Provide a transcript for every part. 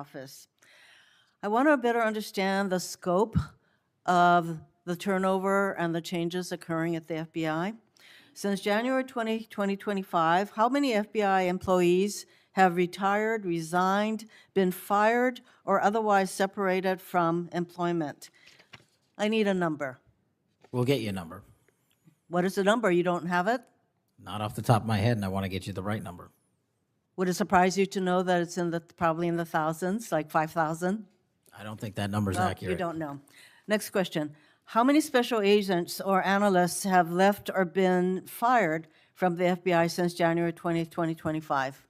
office. I want to better understand the scope of the turnover and the changes occurring at the FBI. Since January 2025, how many FBI employees have retired, resigned, been fired, or otherwise separated from employment? I need a number. We'll get you a number. What is the number? You don't have it? Not off the top of my head, and I want to get you the right number. Would it surprise you to know that it's probably in the thousands, like 5,000? I don't think that number's Well, accurate. you don't know. Next question. How many special agents or analysts have left or been fired from the FBI since January 20th, 2025?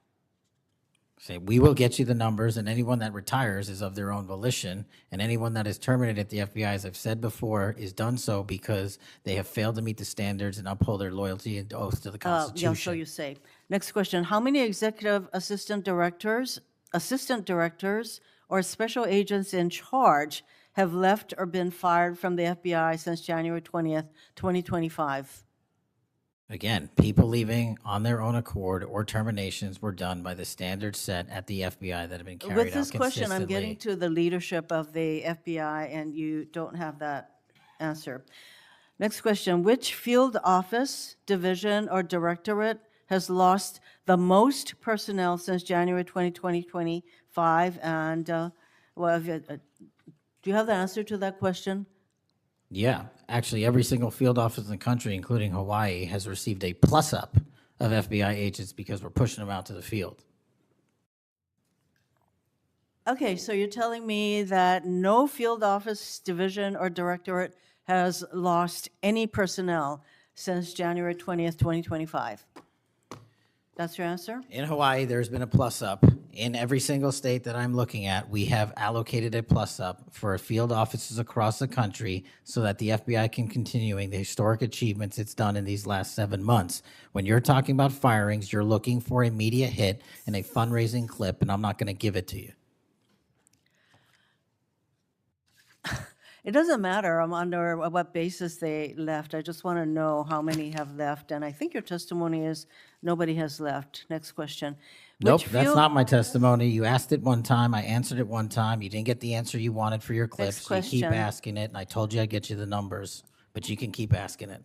Say, we will get you the numbers, and anyone that retires is of their own volition, and anyone that is terminated at the FBI, as I've said before, is done so because they have failed to meet the standards and uphold their loyalty and oath to the Constitution. Yeah, so you say. Next question. How many executive assistant directors, or special agents in charge have left or been fired from the FBI since January 20th, 2025? Again, people leaving on their own accord or terminations were done by the standards set at the FBI that have been carried out With this question, I'm getting consistently. to the leadership of the FBI, and you don't have that answer. Next question. Which field office, division, or directorate has lost the most personnel since January 2025? And do you have the answer to that question? Yeah, actually, every single field office in the country, including Hawaii, has received a plus-up of FBI agents because we're pushing them out to the field. Okay, so you're telling me that no field office, division, or directorate has lost any personnel since January 20th, 2025? That's your answer? In Hawaii, there's been a plus-up. In every single state that I'm looking at, we have allocated a plus-up for field offices across the country so that the FBI can continuing the historic achievements it's done in these last 7 months. When you're talking about firings, you're looking for a media hit and a fundraising clip, and I'm not going to give it to you. It doesn't matter under what basis they left. I just want to know how many have left. And I think your testimony is nobody has left. Next question. Nope, Which that's field- not my testimony. You asked it one time. I answered it one time. You didn't get the answer you wanted for your clip. Next So you keep question. asking it, and I told you I'd get you the numbers, but you can keep asking it.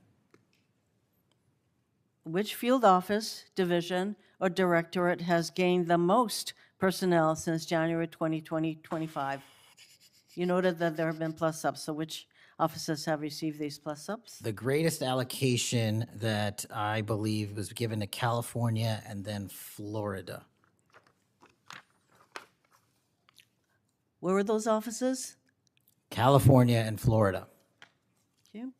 Which field office, division, or directorate has gained the most personnel since January 2025? You noted that there have been plus-ups, so which offices have received these plus-ups? The greatest allocation that I believe was given to California and then Florida. Where were those offices? California and Florida. Thank you.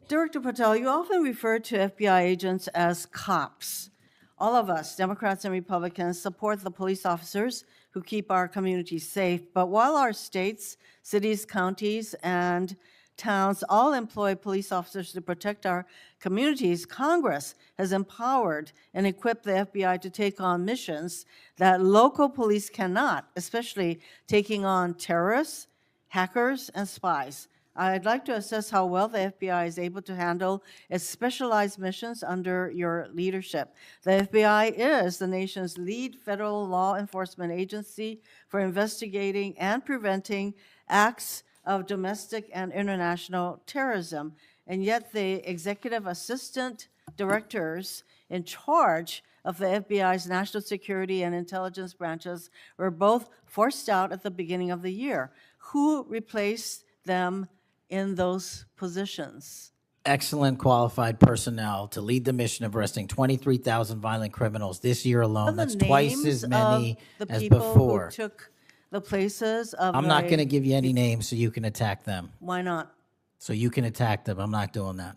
Director Patel, you often refer to FBI agents as cops. All of us, Democrats and Republicans, support the police officers who keep our communities safe. But while our states, cities, counties, and towns all employ police officers to protect our communities, Congress has empowered and equipped the FBI to take on missions that local police cannot, especially taking on terrorists, hackers, and spies. I'd like to assess how well the FBI is able to handle its specialized missions under your leadership. The FBI is the nation's lead federal law enforcement agency for investigating and preventing acts of domestic and international terrorism. And yet the executive assistant directors in charge of the FBI's national security and intelligence branches were both forced out at the beginning of the year. Who replaced them in those positions? Excellent qualified personnel to lead the mission of arresting 23,000 violent criminals this year alone. That's twice as many as before. Who took the places of I'm not going to give you any names so you can attack them. Why not? So you can attack them. I'm not doing that.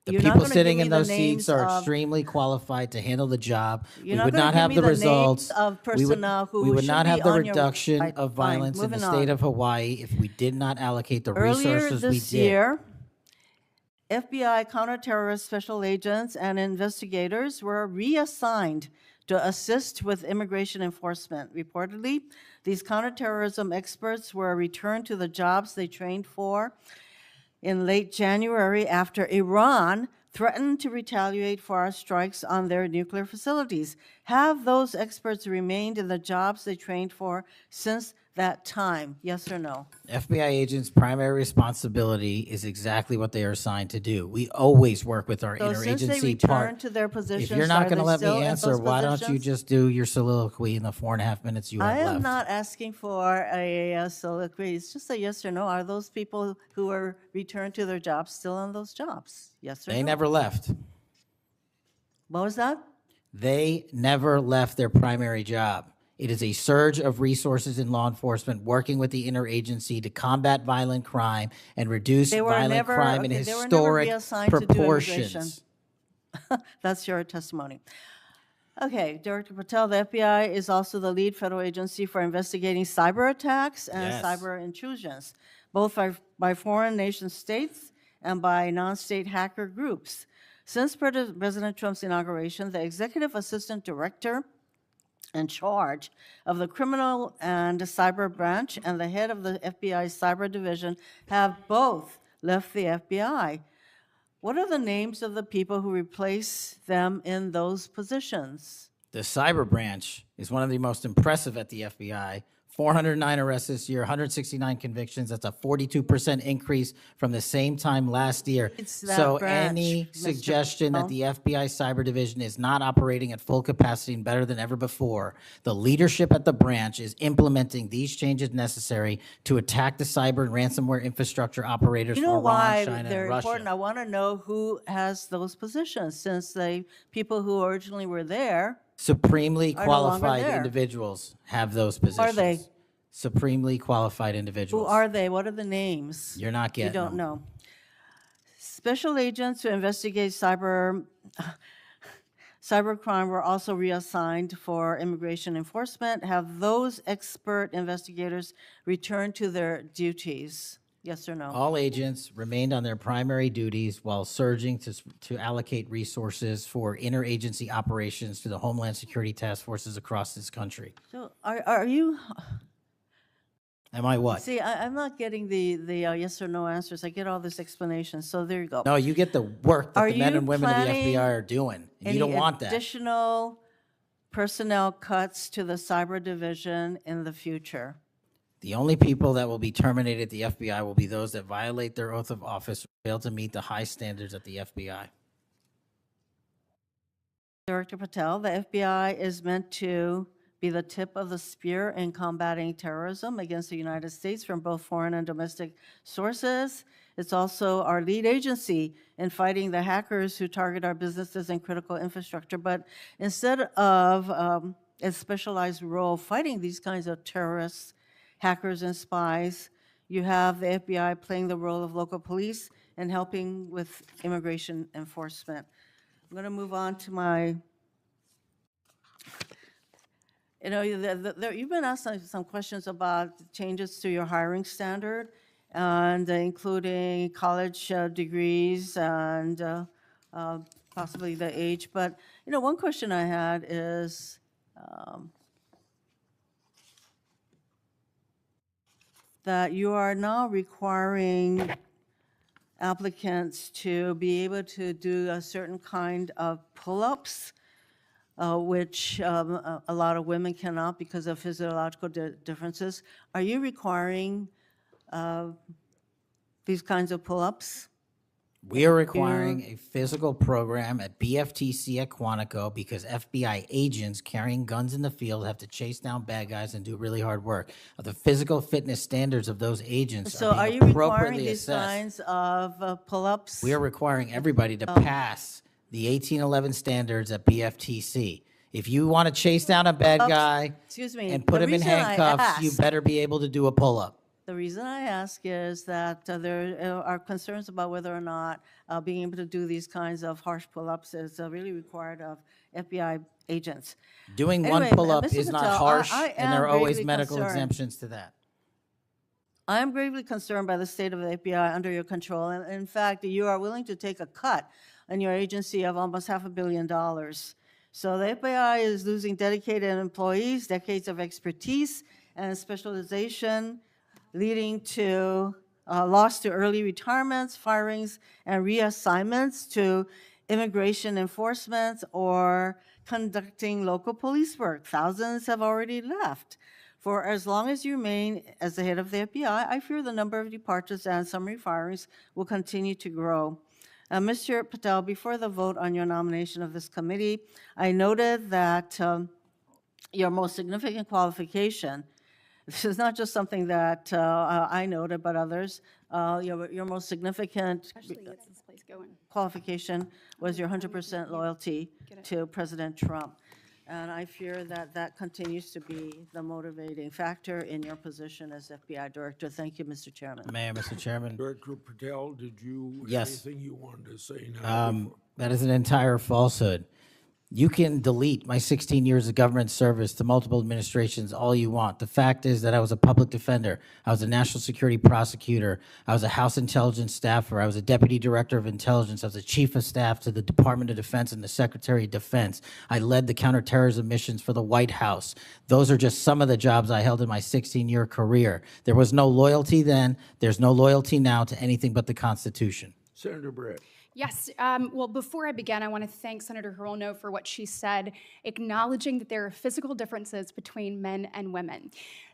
The You're not people gonna sitting give in me the those seats names are of- extremely qualified to handle the job. You're We not would gonna not give have me the the names results. of We would- personnel who we would should not be have the on your reduction website. of Fine, violence in the moving state on. of Hawaii if we did not allocate the Earlier resources we this did. year, FBI counterterrorist special agents and investigators were reassigned to assist with immigration enforcement. Reportedly, these counterterrorism experts were returned to the jobs they trained for in late January after Iran threatened to retaliate for our strikes on their nuclear facilities. Have those experts remained in the jobs they trained for since that time? Yes or no? FBI agents' primary responsibility is exactly what they are assigned to do. We always work with our So since they interagency returned to their positions, If you're not are going to they let me still in answer, those why don't you positions? just do your soliloquy in the 4.5 minutes you have I left? am not asking for a soliloquy. It's just a yes or no. Are those people who are returned to their jobs still on those jobs? Yes or no? They never left. What was that? They never left their primary job. It is a surge of resources in law enforcement working with the interagency to combat violent crime and reduce They were violent never- crime in okay, they were never historic reassigned to do proportions. That's your testimony. Okay, Director Patel, the FBI is also the lead federal agency for investigating cyber attacks and Yes. cyber intrusions, both by foreign nation states and by non-state hacker groups. Since President Trump's inauguration, the executive assistant director in charge of the criminal and cyber branch and the head of the FBI cyber division have both left the FBI. What are the names of the people who replace them in those positions? The cyber branch is one of the most impressive at the FBI. 409 arrests this year, 169 convictions. That's a 42% increase from the same time last year. It's that So branch, any Mr. suggestion that Patel. the FBI cyber division is not operating at full capacity and better than ever before, the leadership at the branch is implementing these changes necessary to attack the cyber and ransomware infrastructure operators You for know Iran, why China, they're and important? I Russia. want to know who has those positions, since the people who originally were there, Supremely are no longer qualified there. individuals have those positions. Are they? Supremely qualified who individuals. are they? What are the names? You're not You getting don't them. know. Special agents who investigate cybercrime were also reassigned for immigration enforcement. Have those expert investigators returned to their duties? Yes or no? All agents remained on their primary duties while surging to allocate resources for interagency operations to the Homeland Security task forces across this country. So are you, Am I what? see, I'm not getting the yes or no answers. I get all this explanation, so there you go. No, you get the work that Are the men you and women of the planning FBI are doing. And you don't want that. additional personnel cuts to the cyber division in the future? The only people that will be terminated at the FBI will be those that violate their oath of office or fail to meet the high standards at the FBI. Director Patel, the FBI is meant to be the tip of the spear in combating terrorism against the United States from both foreign and domestic sources. It's also our lead agency in fighting the hackers who target our businesses and critical infrastructure. But instead of a specialized role fighting these kinds of terrorists, hackers, and spies, you have the FBI playing the role of local police and helping with immigration enforcement. I'm going to move on to my, you've been asked some questions about the changes to your hiring standard, and including college degrees and possibly the age. But, one question I had is, that you are now requiring applicants to be able to do a certain kind of pull-ups, which a lot of women cannot because of physiological differences. Are you requiring these kinds of pull-ups? We are requiring a physical program at BFTC at Quantico because FBI agents carrying guns in the field have to chase down bad guys and do really hard work. The physical fitness standards of those agents So are are you being requiring appropriately these assessed. kinds of pull-ups? We are requiring everybody to pass the 1811 standards at BFTC. If you want to chase down a bad guy Excuse me, and put the him in reason I handcuffs, you ask- better be able to do a pull-up. The reason I ask is that there are concerns about whether or not being able to do these kinds of harsh pull-ups is really required of FBI agents. Doing Anyway, one pull-up Mr. is not Patel, harsh, I and there are am always gravely medical concerned. exemptions to that. I am gravely concerned by the state of the FBI under your control. And in fact, you are willing to take a cut in your agency of almost $500 million. So the FBI is losing dedicated employees, decades of expertise and specialization, leading to lost to early retirements, firings, and reassignments to immigration enforcement or conducting local police work. Thousands have already left. For as long as you remain as the head of the FBI, I fear the number of departures and summary firings will continue to grow. Mr. Patel, before the vote on your nomination of this committee, I noted that your most significant qualification, this is not just something that I noted, but others, your most significant qualification was your 100% loyalty to President Trump. And I fear that that continues to be the motivating factor in your position as FBI Director. Thank you, Mr. Chairman. Mayor, Mr. Chairman. Director Patel, did you Yes. anything you wanted to say now? That is an entire falsehood. You can delete my 16 years of government service to multiple administrations all you want. The fact is that I was a public defender. I was a national security prosecutor. I was a House intelligence staffer. I was a deputy director of intelligence. I was a chief of staff to the Department of Defense and the Secretary of Defense. I led the counterterrorism missions for the White House. Those are just some of the jobs I held in my 16-year career. There was no loyalty then. There's no loyalty now to anything but the Constitution. Senator Brett. Yes. Well, before I begin, I want to thank Senator Hirono for what she said, acknowledging that there are physical differences between men and women.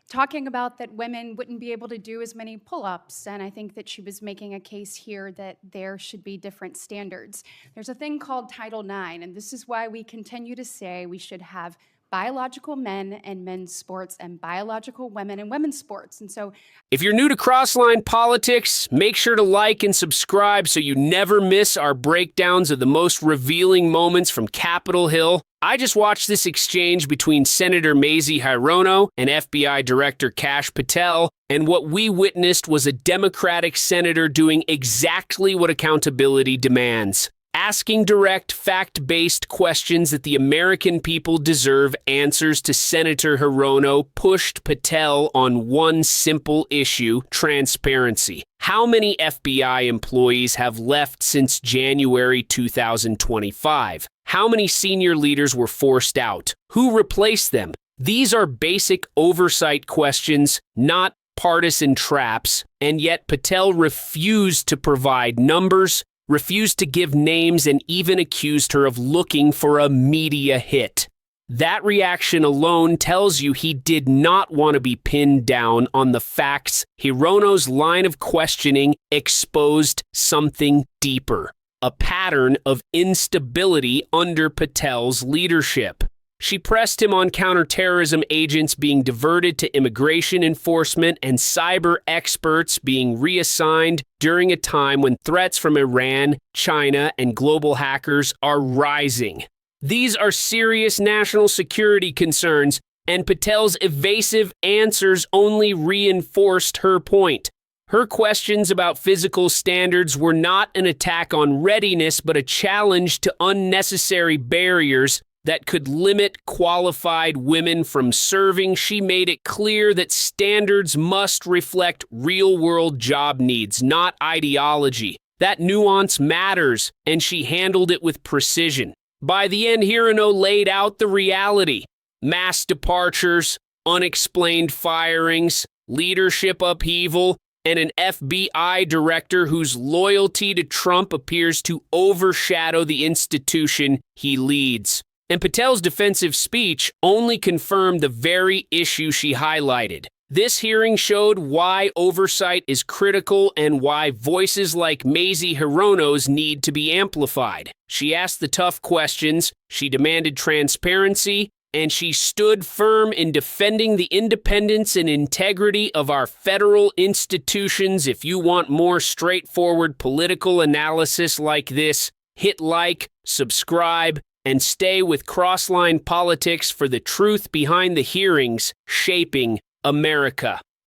Talking about that women wouldn't be able to do as many pull-ups, and I think that she was making a case here that there should be different standards. There's a thing called Title IX, and this is why we continue to say we should have biological men and men's sports and biological women and women's sports. And so if you're new to Crossline Politics, make sure to like and subscribe so you never miss our breakdowns of the most revealing moments from Capitol Hill. I just watched this exchange between Senator Mazie Hirono and FBI Director Kash Patel, and what we witnessed was a Democratic senator doing exactly what accountability demands. Asking direct, fact-based questions that the American people deserve answers to. Senator Hirono pushed Patel on one simple issue: transparency. How many FBI employees have left since January 2025? How many senior leaders were forced out? Who replaced them? These are basic oversight questions, not partisan traps, and yet Patel refused to provide numbers, refused to give names, and even accused her of looking for a media hit. That reaction alone tells you he did not want to be pinned down on the facts. Hirono's line of questioning exposed something deeper, a pattern of instability under Patel's leadership. She pressed him on counterterrorism agents being diverted to immigration enforcement and cyber experts being reassigned during a time when threats from Iran, China, and global hackers are rising. These are serious national security concerns, and Patel's evasive answers only reinforced her point. Her questions about physical standards were not an attack on readiness, but a challenge to unnecessary barriers that could limit qualified women from serving. She made it clear that standards must reflect real-world job needs, not ideology. That nuance matters, and she handled it with precision. By the end, Hirono laid out the reality: mass departures, unexplained firings, leadership upheaval, and an FBI director whose loyalty to Trump appears to overshadow the institution he leads. And Patel's defensive speech only confirmed the very issue she highlighted. This hearing showed why oversight is critical and why voices like Mazie Hirono's need to be amplified. She asked the tough questions, she demanded transparency, and she stood firm in defending the independence and integrity of our federal institutions. If you want more straightforward political analysis like this, hit like, subscribe, and stay with Crossline Politics for the truth behind the hearings shaping America.